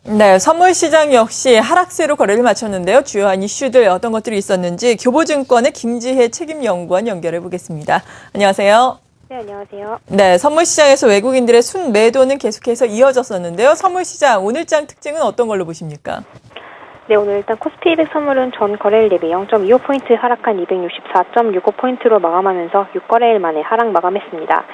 네, 선물 시장 역시 하락세로 거래를 마쳤는데요. 주요한 이슈들 어떤 것들이 있었는지 교보증권의 김지혜 책임연구원 연결해 보겠습니다. 안녕하세요. 네, 안녕하세요. 네, 선물 시장에서 외국인들의 순매도는 계속해서 이어졌었는데요. 선물 시장 오늘장 특징은 어떤 걸로 보십니까? 네, 오늘 일단 코스피 200 선물은 전 거래일 대비 0.25포인트 하락한 264.65포인트로 마감하면서 6거래일 만에 하락 마감했습니다.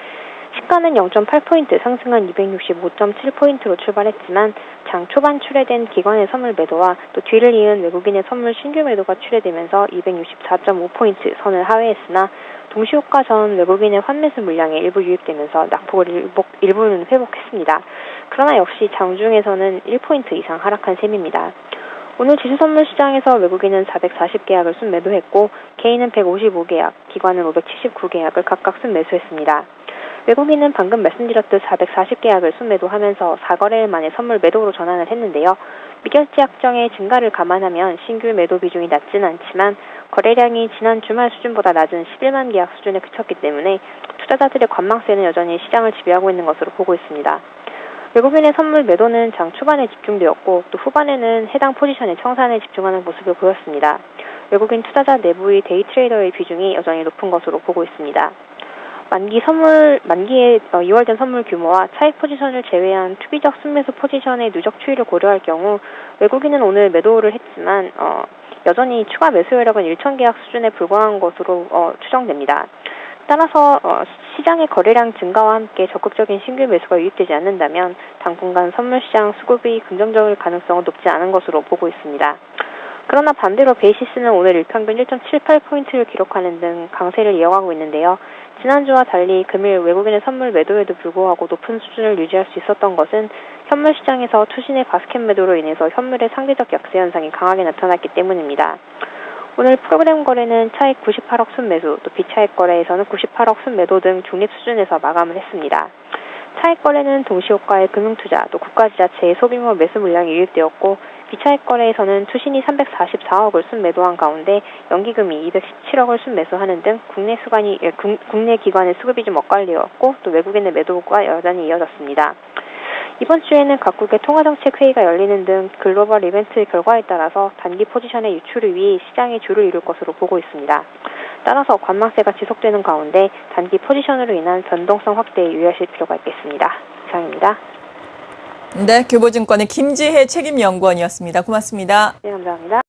시가는 0.8포인트 상승한 265.7포인트로 출발했지만 장 초반 출회된 기관의 선물 매도와 또 뒤를 이은 외국인의 선물 신규 매도가 출회되면서 264.5포인트 선을 하회했으나 동시효과 전 외국인의 환매수 물량이 일부 유입되면서 낙폭을 일부는 회복했습니다. 그러나 역시 장중에서는 1포인트 이상 하락한 셈입니다. 오늘 지수선물 시장에서 외국인은 440계약을 순매도했고 개인은 155계약, 기관은 579계약을 각각 순매수했습니다. 외국인은 방금 말씀드렸듯 440계약을 순매도하면서 4거래일 만에 선물 매도로 전환을 했는데요. 미결제 약정의 증가를 감안하면 신규 매도 비중이 낮지는 않지만 거래량이 지난 주말 수준보다 낮은 11만 계약 수준에 그쳤기 때문에 투자자들의 관망세는 여전히 시장을 지배하고 있는 것으로 보고 있습니다. 외국인의 선물 매도는 장 초반에 집중되었고 또 후반에는 해당 포지션의 청산에 집중하는 모습을 보였습니다. 외국인 투자자 내부의 데이 트레이더의 비중이 여전히 높은 것으로 보고 있습니다. 만기의 2월된 선물 규모와 차익 포지션을 제외한 투기적 순매수 포지션의 누적 추이를 고려할 경우 외국인은 오늘 매도를 했지만 여전히 추가 매수 여력은 1,000계약 수준에 불과한 것으로 추정됩니다. 따라서 시장의 거래량 증가와 함께 적극적인 신규 매수가 유입되지 않는다면 당분간 선물시장 수급이 긍정적일 가능성은 높지 않은 것으로 보고 있습니다. 그러나 반대로 베이시스는 오늘 일평균 1.78포인트를 기록하는 등 강세를 이어가고 있는데요. 지난주와 달리 금일 외국인의 선물 매도에도 불구하고 높은 수준을 유지할 수 있었던 것은 현물 시장에서 투신의 바스켓 매도로 인해서 현물의 상대적 약세 현상이 강하게 나타났기 때문입니다. 오늘 프로그램 거래는 차익 98억 순매수, 또 비차익 거래에서는 98억 순매도 등 중립 수준에서 마감을 했습니다. 차익 거래는 동시효과의 금융투자, 또 국가지자체의 소규모 매수 물량이 유입되었고 비차익 거래에서는 투신이 344억을 순매도한 가운데 연기금이 217억을 순매수하는 등 국내 기관의 수급이 좀 엇갈리었고 또 외국인의 매도가 여전히 이어졌습니다. 이번 주에는 각국의 통화정책 회의가 열리는 등 글로벌 이벤트의 결과에 따라서 단기 포지션의 유출을 위해 시장의 주를 이룰 것으로 보고 있습니다. 따라서 관망세가 지속되는 가운데 단기 포지션으로 인한 변동성 확대에 유의하실 필요가 있겠습니다. 이상입니다. 네, 교보증권의 김지혜 책임연구원이었습니다. 고맙습니다. 네, 감사합니다.